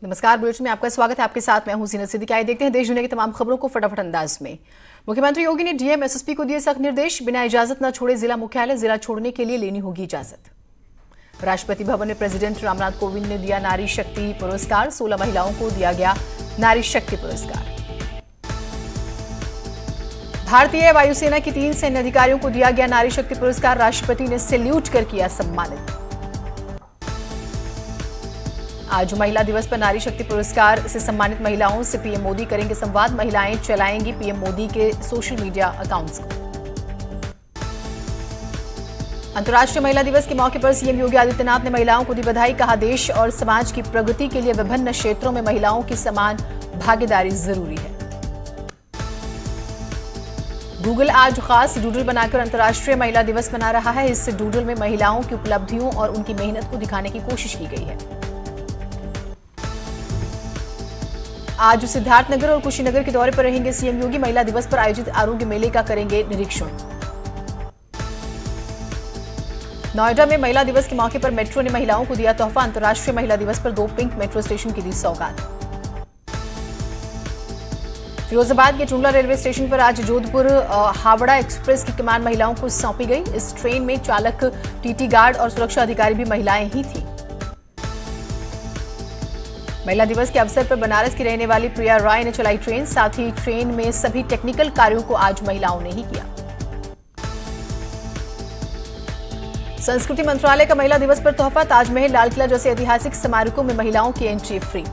नमस्कार, बुलेटिन में आपका स्वागत है। आपके साथ मैं हूं जीनत सिद्दीकी। आइए देखते हैं देश दुनिया की तमाम खबरों को फटाफट अंदाज में। मुख्यमंत्री योगी ने डीएम एसएसपी को दिए सख्त निर्देश, बिना इजाजत न छोड़े जिला मुख्यालय, जिला छोड़ने के लिए लेनी होगी इजाजत। राष्ट्रपति भवन में प्रेसिडेंट रामनाथ कोविंद ने दिया नारी शक्ति पुरस्कार, 16 महिलाओं को दिया गया नारी शक्ति पुरस्कार। भारतीय वायुसेना की 3 सैन्य अधिकारियों को दिया गया नारी शक्ति पुरस्कार, राष्ट्रपति ने सैल्यूट कर किया सम्मानित। आज महिला दिवस पर नारी शक्ति पुरस्कार से सम्मानित महिलाओं से पीएम मोदी करेंगे संवाद, महिलाएं चलाएंगी पीएम मोदी के सोशल मीडिया अकाउंट्स को। अंतर्राष्ट्रीय महिला दिवस के मौके पर सीएम योगी आदित्यनाथ ने महिलाओं को दी बधाई, कहा देश और समाज की प्रगति के लिए विभिन्न क्षेत्रों में महिलाओं की समान भागीदारी जरूरी है। गूगल आज खास डूडल बनाकर अंतर्राष्ट्रीय महिला दिवस मना रहा है। इस डूडल में महिलाओं की उपलब्धियों और उनकी मेहनत को दिखाने की कोशिश की गई है। आज सिद्धार्थनगर और कुशीनगर के दौरे पर रहेंगे सीएम योगी, महिला दिवस पर आयोजित आरोग्य मेले का करेंगे निरीक्षण। नोएडा में महिला दिवस के मौके पर मेट्रो ने महिलाओं को दिया तोहफा, अंतर्राष्ट्रीय महिला दिवस पर 2 पिंक मेट्रो स्टेशन की दी सौगात। फिरोजाबाद के टुंडला रेलवे स्टेशन पर आज जोधपुर हावड़ा एक्सप्रेस की कमान महिलाओं को सौंपी गई। इस ट्रेन में चालक, टीटी गार्ड और सुरक्षा अधिकारी भी महिलाएं ही थी। महिला दिवस के अवसर पर बनारस की रहने वाली प्रिया राय ने चलाई ट्रेन, साथ ही ट्रेन में सभी टेक्निकल कार्यों को आज महिलाओं ने ही किया। संस्कृति मंत्रालय का महिला दिवस पर तोहफा, ताजमहल, लाल किला जैसे ऐतिहासिक स्मारकों में महिलाओं की एंट्री फ्री।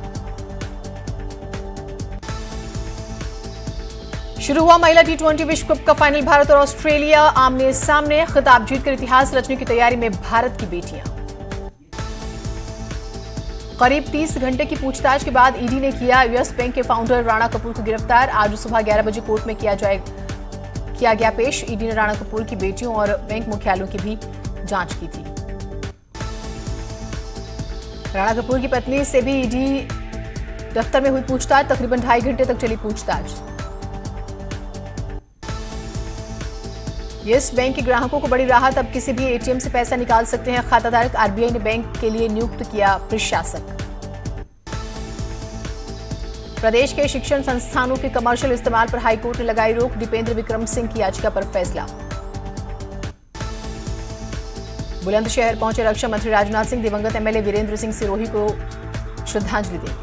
शुरू हुआ महिला T20 विश्व कप का फाइनल, भारत और ऑस्ट्रेलिया आमने सामने, खिताब जीतकर इतिहास रचने की तैयारी में भारत की बेटियां। करीब 30 घंटे की पूछताछ के बाद ईडी ने किया यूएस बैंक के फाउंडर राणा कपूर को गिरफ्तार। आज सुबह 11 बजे कोर्ट में किया गया पेश। ईडी ने राणा कपूर की बेटियों और बैंक मुख्यालयों की भी जांच की थी। राणा कपूर की पत्नी से भी ईडी दफ्तर में हुई पूछताछ, तकरीबन 2.5 घंटे तक चली पूछताछ। येस बैंक के ग्राहकों को बड़ी राहत, अब किसी भी एटीएम से पैसा निकाल सकते हैं खाताधारक। आरबीआई ने बैंक के लिए नियुक्त किया प्रशासक। प्रदेश के शिक्षण संस्थानों के कमर्शियल इस्तेमाल पर हाईकोर्ट ने लगाई रोक, दीपेंद्र विक्रम सिंह की याचिका पर फैसला। बुलंदशहर पहुंचे रक्षा मंत्री राजनाथ सिंह, दिवंगत एमएलए वीरेंद्र सिंह सिरोही को श्रद्धांजलि दी।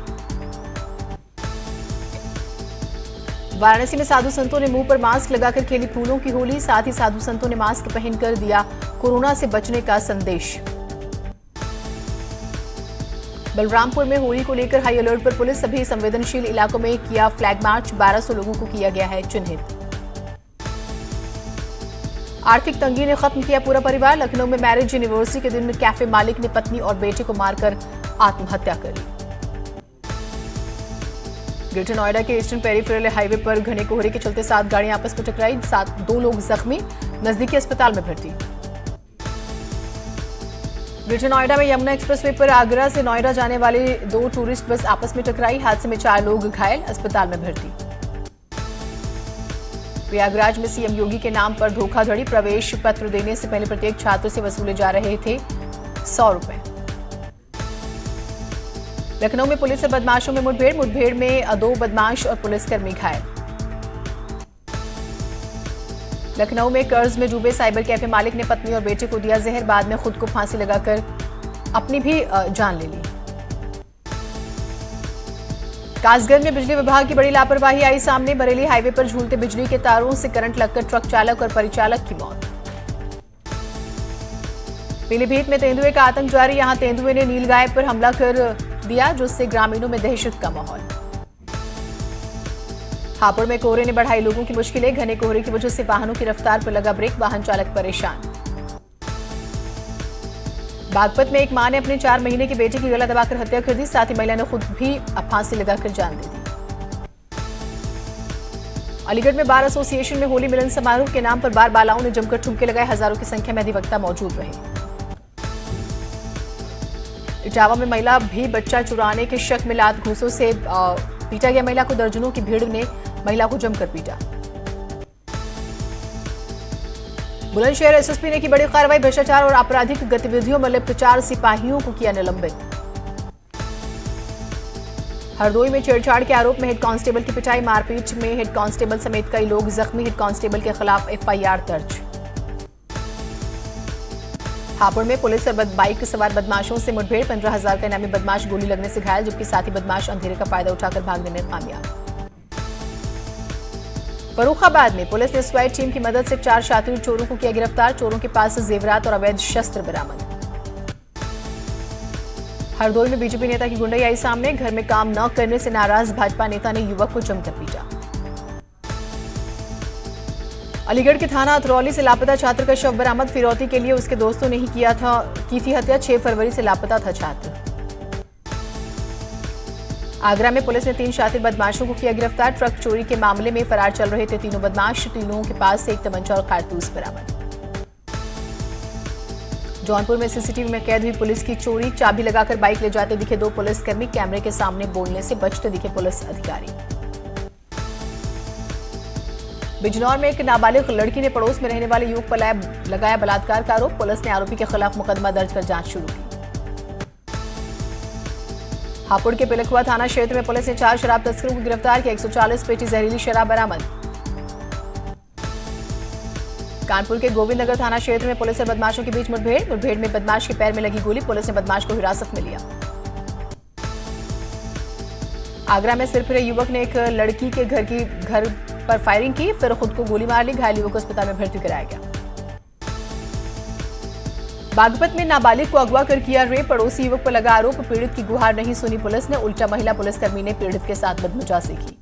वाराणसी में साधु संतों ने मुंह पर मास्क लगाकर खेली फूलों की होली, साथ ही साधु संतों ने मास्क पहनकर दिया कोरोना से बचने का संदेश। बलरामपुर में होली को लेकर हाई अलर्ट पर पुलिस, सभी संवेदनशील इलाकों में किया फ्लैग मार्च, 1200 लोगों को किया गया है चिन्हित। आर्थिक तंगी ने खत्म किया पूरा परिवार, लखनऊ में मैरिज एनिवर्सरी के दिन कैफे मालिक ने पत्नी और बेटे को मारकर आत्महत्या कर ली। ग्रेटर नोएडा के ईस्टर्न पेरिफेरल हाईवे पर घने कोहरे के चलते 7 गाड़ियां आपस में टकराई, 2 लोग जख्मी, नजदीकी अस्पताल में भर्ती। ग्रेटर नोएडा में यमुना एक्सप्रेसवे पर आगरा से नोएडा जाने वाली 2 टूरिस्ट बस आपस में टकराई, हादसे में 4 लोग घायल, अस्पताल में भर्ती। प्रयागराज में सीएम योगी के नाम पर धोखाधड़ी, प्रवेश पत्र देने से पहले प्रत्येक छात्र से वसूले जा रहे थे 100 रुपए। लखनऊ में पुलिस और बदमाशों में मुठभेड़ में 2 बदमाश और पुलिसकर्मी घायल। लखनऊ में कर्ज में डूबे साइबर कैफे मालिक ने पत्नी और बेटे को दिया जहर, बाद में खुद को फांसी लगाकर अपनी भी जान ले ली। कासगंज में बिजली विभाग की बड़ी लापरवाही आई सामने, बरेली हाईवे पर झूलते बिजली के तारों से करंट लगकर ट्रक चालक और परिचालक की मौत। पीलीभीत में तेंदुए का आतंक जारी, यहां तेंदुए ने नीलगाय पर हमला कर दिया, जिससे ग्रामीणों में दहशत का माहौल। हापुड़ में कोहरे ने बढ़ाई लोगों की मुश्किलें, घने कोहरे की वजह से वाहनों की रफ्तार पर लगा ब्रेक, वाहन चालक परेशान। बागपत में एक मां ने अपने 4 महीने के बेटे की गला दबाकर हत्या कर दी, साथ ही महिला ने खुद भी फांसी लगाकर जान दे दी। अलीगढ़ में बार एसोसिएशन में होली मिलन समारोह के नाम पर बार बालाओं ने जमकर ठुमके लगाए, हजारों की संख्या में अधिवक्ता मौजूद रहे। इटावा में महिला भी बच्चा चुराने के शक में लात घूंसों से पीटा गया, महिला को दर्जनों की भीड़ ने महिला को जमकर पीटा। बुलंदशहर एसएसपी ने की बड़ी कार्रवाई, भ्रष्टाचार और आपराधिक गतिविधियों में लिप्त 4 सिपाहियों को किया निलंबित। हरदोई में छेड़छाड़ के आरोप में हेड कांस्टेबल की पिटाई, मारपीट में हेड कांस्टेबल समेत कई लोग जख्मी, हेड कांस्टेबल के खिलाफ एफआईआर दर्ज। हापुड़ में पुलिस और बाइक सवार बदमाशों से मुठभेड़, 15,000 का इनामी बदमाश गोली लगने से घायल, जबकि साथी बदमाश अंधेरे का फायदा उठाकर भागने में कामयाब। फर्रुखाबाद में पुलिस ने स्वाट टीम की मदद से 4 शातिर चोरों को किया गिरफ्तार, चोरों के पास से जेवरात और अवैध शस्त्र बरामद। हरदोई में बीजेपी नेता की गुंडाई आई सामने, घर में काम न करने से नाराज भाजपा नेता ने युवक को जमकर पीटा। अलीगढ़ के थाना अतरौली से लापता छात्र का शव बरामद, फिरौती के लिए उसके दोस्तों ने ही की थी हत्या, 6 फरवरी से लापता था छात्र। आगरा में पुलिस ने 3 शातिर बदमाशों को किया गिरफ्तार, ट्रक चोरी के मामले में फरार चल रहे थे तीनों बदमाश, तीनों के पास से एक तमंचा और कारतूस बरामद। जौनपुर में सीसीटीवी में कैद हुई पुलिस की चोरी, चाबी लगाकर बाइक ले जाते दिखे 2 पुलिसकर्मी, कैमरे के सामने बोलने से बचते दिखे पुलिस अधिकारी। बिजनौर में एक नाबालिग लड़की ने पड़ोस में रहने वाले युवक पर लगाया बलात्कार का आरोप, पुलिस ने आरोपी के खिलाफ मुकदमा दर्ज कर जांच शुरू की। हापुड़ के पिलखुआ थाना क्षेत्र में पुलिस ने 4 शराब तस्करों को गिरफ्तार किया, 140 पेटी जहरीली शराब बरामद। कानपुर के गोविंदनगर थाना क्षेत्र में पुलिस और बदमाशों के बीच मुठभेड़ में बदमाश के पैर में लगी गोली, पुलिस ने बदमाश को हिरासत में लिया। आगरा में सिरफिरे युवक ने एक लड़की के घर पर फायरिंग की, फिर खुद को गोली मार ली, घायल युवक को अस्पताल में भर्ती कराया गया। बागपत में नाबालिग को अगवा कर किया रेप, पड़ोसी युवक पर लगा आरोप, पीड़ित की गुहार नहीं सुनी पुलिस ने, उल्टा महिला पुलिसकर्मी ने पीड़ित के साथ बदमजाजी की।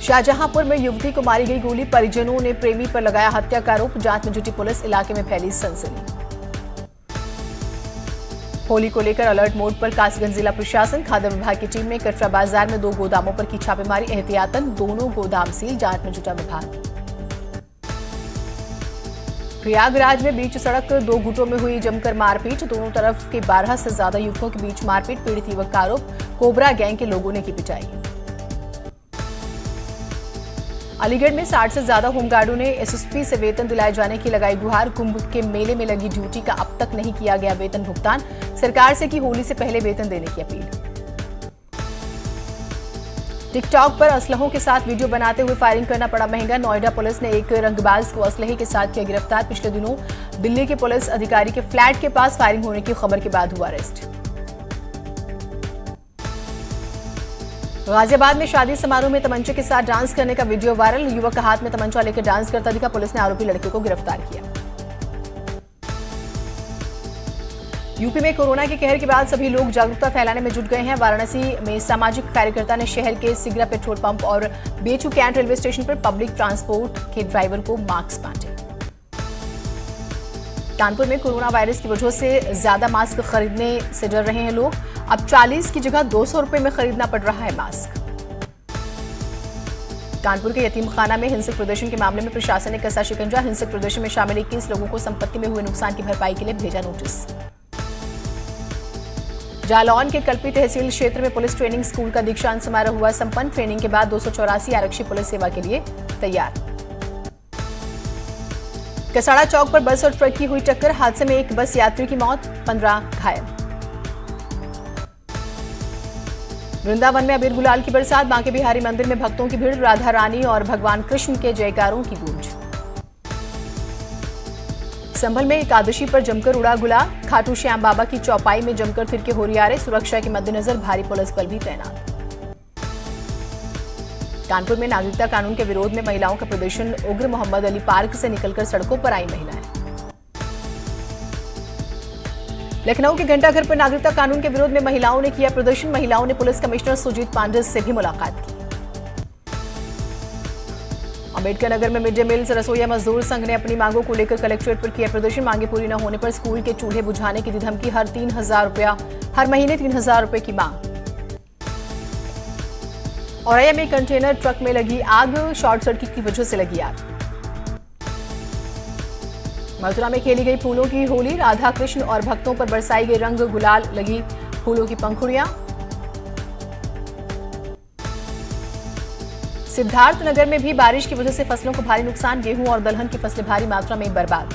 शाहजहांपुर में युवती को मारी गई गोली, परिजनों ने प्रेमी पर लगाया हत्या का आरोप, जांच में जुटी पुलिस, इलाके में फैली सनसनी। होली को लेकर अलर्ट मोड पर कासगंज जिला प्रशासन, खाद्य विभाग की टीम ने कटरा बाजार में 2 गोदामों पर की छापेमारी, एहतियातन दोनों गोदाम सील, जांच में जुटा विभाग। प्रयागराज में बीच सड़क 2 गुटों में हुई जमकर मारपीट, दोनों तरफ के 12 से ज्यादा युवकों के बीच मारपीट, पीड़ित युवक का आरोप, कोबरा गैंग के लोगों ने की पिटाई। अलीगढ़ में 60 से ज्यादा होमगार्डों ने एसएसपी से वेतन दिलाए जाने की लगाई गुहार, कुंभ के मेले में लगी ड्यूटी का अब तक नहीं किया गया वेतन भुगतान, सरकार से की होली से पहले वेतन देने की अपील। टिकटॉक पर असलहों के साथ वीडियो बनाते हुए फायरिंग करना पड़ा महंगा, नोएडा पुलिस ने एक रंगबाज को असलहे के साथ किया गिरफ्तार, पिछले दिनों दिल्ली के पुलिस अधिकारी के फ्लैट के पास फायरिंग होने की खबर के बाद हुआ अरेस्ट। गाजियाबाद में शादी समारोह में तमंचे के साथ डांस करने का वीडियो वायरल, युवक का हाथ में तमंचा लेकर डांस करता दिखा, पुलिस ने आरोपी लड़के को गिरफ्तार किया। यूपी में कोरोना के कहर के बाद सभी लोग जागरूकता फैलाने में जुट गए हैं। वाराणसी में सामाजिक कार्यकर्ता ने शहर के सिगरा पेट्रोल पंप और बेचू कैंट रेलवे स्टेशन पर पब्लिक ट्रांसपोर्ट के ड्राइवर को मास्क बांटे। कानपुर में कोरोना वायरस की वजह से ज्यादा मास्क खरीदने से डर रहे हैं लोग, अब 40 की जगह 200 रुपए में खरीदना पड़ रहा है मास्क। कानपुर के यतीम खाना में हिंसक प्रदर्शन के मामले में प्रशासन ने कसा शिकंजा, हिंसक प्रदर्शन में शामिल 21 लोगों को संपत्ति में हुए नुकसान की भरपाई के लिए भेजा नोटिस। जालौन के कल्पी तहसील क्षेत्र में पुलिस ट्रेनिंग स्कूल का दीक्षांत समारोह हुआ संपन्न, ट्रेनिंग के बाद 284 आरक्षी पुलिस सेवा के लिए तैयार। कसाड़ा चौक पर बस और ट्रक की हुई टक्कर, हादसे में एक बस यात्री की मौत, 15 घायल। वृंदावन में अबीर गुलाल की बरसात, बांके बिहारी मंदिर में भक्तों की भीड़, राधा रानी और भगवान कृष्ण के जयकारों की गूंज। संभल में एकादशी पर जमकर उड़ा गुलाल, खाटू श्याम बाबा की चौपाई में जमकर थिरके होरियारे, सुरक्षा के मद्देनजर भारी पुलिस बल भी तैनात। कानपुर में नागरिकता कानून के विरोध में महिलाओं का प्रदर्शन, उग्र मोहम्मद अली पार्क से निकलकर सड़कों पर आई महिलाएं। लखनऊ के घंटाघर पर नागरिकता कानून के विरोध में महिलाओं ने किया प्रदर्शन, महिलाओं ने पुलिस कमिश्नर सुजीत पांडे से भी मुलाकात की। अम्बेडकर नगर में मिड डे मील रसोईया मजदूर संघ ने अपनी मांगों को लेकर कलेक्ट्रेट पर किया प्रदर्शन, मांगे पूरी न होने पर स्कूल के चूल्हे बुझाने की दी धमकी, हर महीने 3,000 रुपए की मांग। औरैया में कंटेनर ट्रक में लगी आग, शॉर्ट सर्किट की वजह से लगी आग। मथुरा में खेली गई फूलों की होली, राधा कृष्ण और भक्तों पर बरसाई गई रंग गुलाल, लगी फूलों की पंखुड़ियां। सिद्धार्थनगर में भी बारिश की वजह से फसलों को भारी नुकसान, गेहूं और दलहन की फसलें भारी मात्रा में बर्बाद।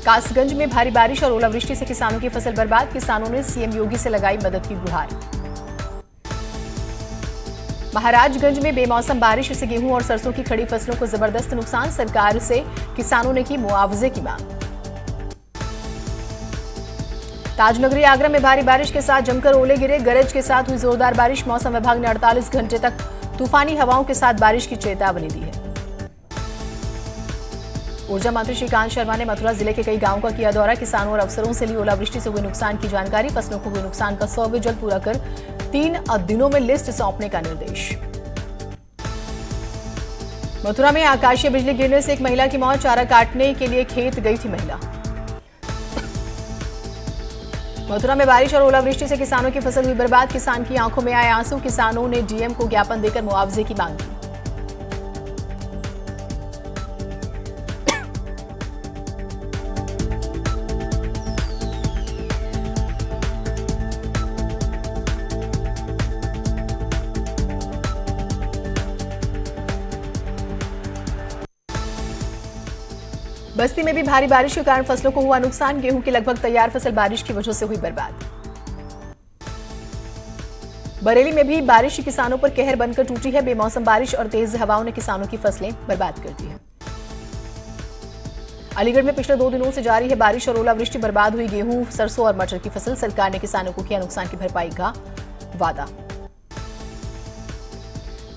कासगंज में भारी बारिश और ओलावृष्टि से किसानों की फसल बर्बाद, किसानों ने सीएम योगी से लगाई मदद की गुहार। महाराजगंज में बेमौसम बारिश से गेहूं और सरसों की खड़ी फसलों को जबरदस्त नुकसान, सरकार से किसानों ने की मुआवजे की मांग। ताजनगरी आगरा में भारी बारिश के साथ जमकर ओले गिरे, गरज के साथ हुई जोरदार बारिश, मौसम विभाग ने 48 घंटे तक तूफानी हवाओं के साथ बारिश की चेतावनी दी है। ऊर्जा मंत्री श्रीकांत शर्मा ने मथुरा जिले के कई गांवों का किया दौरा, किसानों और अफसरों से ली ओलावृष्टि से हुए नुकसान की जानकारी, फसलों को हुए नुकसान का सर्वे जल्द पूरा कर 3 दिनों में लिस्ट सौंपने का निर्देश। मथुरा में आकाशीय बिजली गिरने से एक महिला की मौत, चारा काटने के लिए खेत गई थी महिला। मथुरा में बारिश और ओलावृष्टि से किसानों की फसल हुई बर्बाद, किसान की आंखों में आए आंसू, किसानों ने डीएम को ज्ञापन देकर मुआवजे की मांग की। बस्ती में भी भारी बारिश के कारण फसलों को हुआ नुकसान, गेहूं की लगभग तैयार फसल बारिश की वजह से हुई बर्बाद। बरेली में भी बारिश किसानों पर कहर बनकर टूटी है, बेमौसम बारिश और तेज हवाओं ने किसानों की फसलें बर्बाद कर दी है। अलीगढ़ में पिछले 2 दिनों से जारी है बारिश और ओलावृष्टि, बर्बाद हुई गेहूं, सरसों और मटर की फसल, सरकार ने किसानों को किया नुकसान की भरपाई का वादा।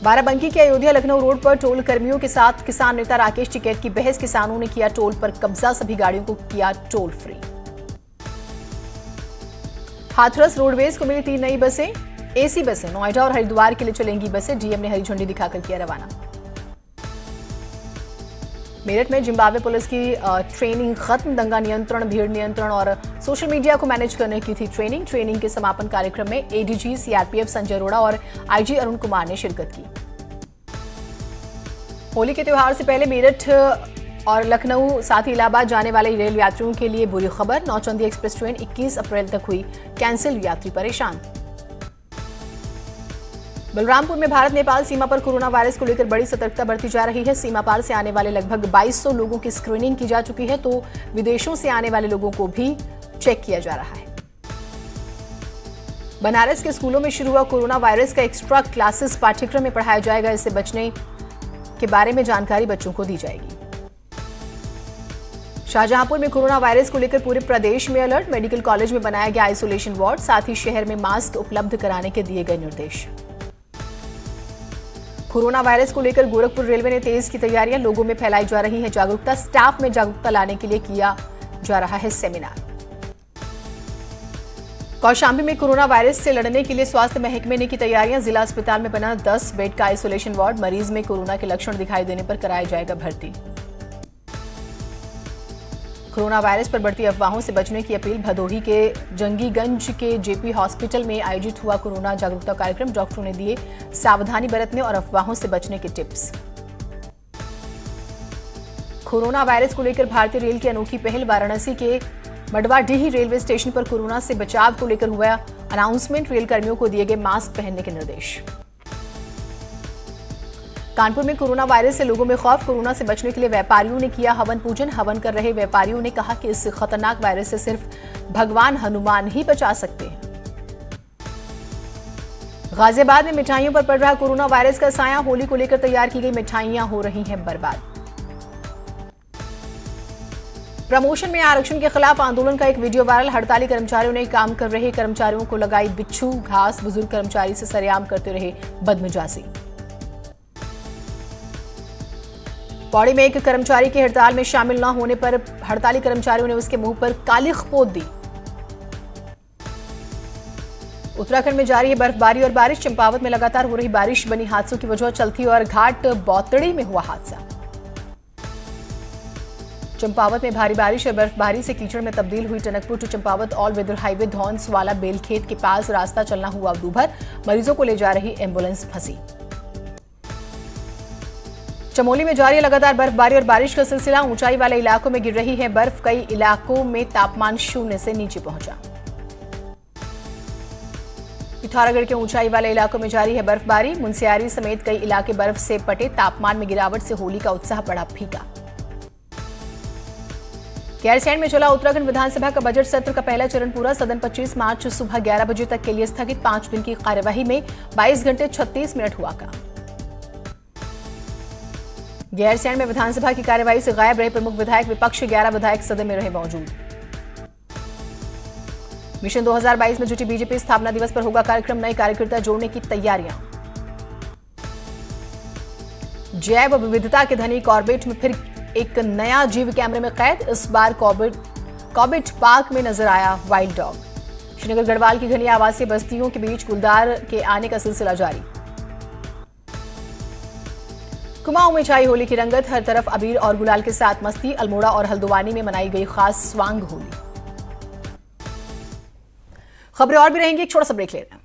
बाराबंकी के अयोध्या लखनऊ रोड पर टोल कर्मियों के साथ किसान नेता राकेश टिकैत की बहस, किसानों ने किया टोल पर कब्जा, सभी गाड़ियों को किया टोल फ्री। हाथरस रोडवेज को मिली 3 नई बसें, एसी बसें, नोएडा और हरिद्वार के लिए चलेंगी बसें, डीएम ने हरी झंडी दिखाकर किया रवाना। मेरठ में जिम्बाब्वे पुलिस की ट्रेनिंग खत्म, दंगा नियंत्रण, भीड़ नियंत्रण और सोशल मीडिया को मैनेज करने की थी ट्रेनिंग के समापन कार्यक्रम में एडीजी सीआरपीएफ संजय अरोड़ा और आईजी अरुण कुमार ने शिरकत की। होली के त्योहार से पहले मेरठ और लखनऊ साथ ही इलाहाबाद जाने वाले रेल यात्रियों के लिए बुरी खबर, नौचंदी एक्सप्रेस ट्रेन 21 अप्रैल तक हुई कैंसिल, यात्री परेशान। बलरामपुर में भारत नेपाल सीमा पर कोरोना वायरस को लेकर बड़ी सतर्कता बरती जा रही है, सीमा पार से आने वाले लगभग 2200 लोगों की स्क्रीनिंग की जा चुकी है, तो विदेशों से आने वाले लोगों को भी चेक किया जा रहा है। बनारस के स्कूलों में शुरू हुआ कोरोना वायरस का एक्स्ट्रा क्लासेस पाठ्यक्रम में पढ़ाया जाएगा, इससे बचने के बारे में जानकारी बच्चों को दी जाएगी। शाहजहांपुर में कोरोना वायरस को लेकर पूरे प्रदेश में अलर्ट, मेडिकल कॉलेज में बनाया गया आइसोलेशन वार्ड, साथ ही शहर में मास्क उपलब्ध कराने के दिए गए निर्देश। कोरोना वायरस को लेकर गोरखपुर रेलवे ने तेज की तैयारियां, लोगों में फैलाई जा रही है जागरूकता, स्टाफ में जागरूकता लाने के लिए किया जा रहा है सेमिनार। कौशाम्बी में कोरोना वायरस से लड़ने के लिए स्वास्थ्य महकमे ने की तैयारियां, जिला अस्पताल में बना 10 बेड का आइसोलेशन वार्ड, मरीज में कोरोना के लक्षण दिखाई देने पर कराया जाएगा भर्ती। कोरोना वायरस पर बढ़ती अफवाहों से बचने की अपील, भदोही के जंगीगंज के जेपी हॉस्पिटल में आयोजित हुआ कोरोना जागरूकता कार्यक्रम, डॉक्टरों ने दिए सावधानी बरतने और अफवाहों से बचने के टिप्स। कोरोना वायरस को लेकर भारतीय रेल की अनोखी पहल, वाराणसी के मडवाडीह रेलवे स्टेशन पर कोरोना से बचाव को लेकर हुआ अनाउंसमेंट, रेल कर्मियों को दिए गए मास्क पहनने के निर्देश। कानपुर में कोरोना वायरस से लोगों में खौफ, कोरोना से बचने के लिए व्यापारियों ने किया हवन पूजन, हवन कर रहे व्यापारियों ने कहा कि इस खतरनाक वायरस से सिर्फ भगवान हनुमान ही बचा सकते हैं। गाजियाबाद में मिठाइयों पर पड़ रहा कोरोना वायरस का साया, होली को लेकर तैयार की गई मिठाइयां हो रही हैं बर्बाद। प्रमोशन में आरक्षण के खिलाफ आंदोलन का एक वीडियो वायरल, हड़ताली कर्मचारियों ने काम कर रहे कर्मचारियों को लगाई बिच्छू घास, बुजुर्ग कर्मचारी से सरेआम करते रहे बदमिजाजी। पौड़ी में एक कर्मचारी की हड़ताल में शामिल न होने पर हड़ताली कर्मचारियों ने उसके मुंह पर कालिख पोत दी। उत्तराखंड में जारी है बर्फबारी और बारिश, चंपावत में लगातार हो रही बारिश बनी हादसों की वजह, चलथी और घाट बौतड़ी में हुआ हादसा। चंपावत में भारी बारिश और बर्फबारी से कीचड़ में तब्दील हुई Tanakpur to Champawat all weather highway, Dhaunswala Belkhet के पास रास्ता चलना हुआ दूभर, मरीजों को ले जा रही एम्बुलेंस फंसी। चमोली में जारी है लगातार बर्फबारी और बारिश का सिलसिला, ऊंचाई वाले इलाकों में गिर रही है बर्फ, कई इलाकों में तापमान 0 से नीचे पहुंचा। पिथौरागढ़ के ऊंचाई वाले इलाकों में जारी है बर्फबारी, मुनस्यारी समेत कई इलाके बर्फ से पटे, तापमान में गिरावट से होली का उत्साह बढ़ा फीका। गैरसैंण में चला उत्तराखंड विधानसभा का बजट सत्र का पहला चरण पूरा। सदन 25 मार्च सुबह 11 बजे तक के लिए स्थगित। 5 दिन की कार्यवाही में 22 घंटे 36 मिनट हुआ काम। गैरसैंण में विधानसभा की कार्यवाही से गायब रहे प्रमुख विधायक। विपक्ष के 11 विधायक सदन में रहे मौजूद। मिशन 2022 में जुटी बीजेपी। स्थापना दिवस पर होगा कार्यक्रम। नए कार्यकर्ता जोड़ने की तैयारियां। जैव विविधता के धनी कॉर्बेट में फिर एक नया जीव कैमरे में कैद। इस बार कॉर्बेट पार्क में नजर आया वाइल्ड डॉग। श्रीनगर गढ़वाल की घनी आवासीय बस्तियों के बीच गुलदार के आने का सिलसिला जारी। कुमाऊं में छाई होली की रंगत। हर तरफ अबीर और गुलाल के साथ मस्ती। अल्मोड़ा और हल्द्वानी में मनाई गई खास स्वांग होली। खबरें और भी रहेंगी, एक छोटा सा ब्रेक ले रहे हैं।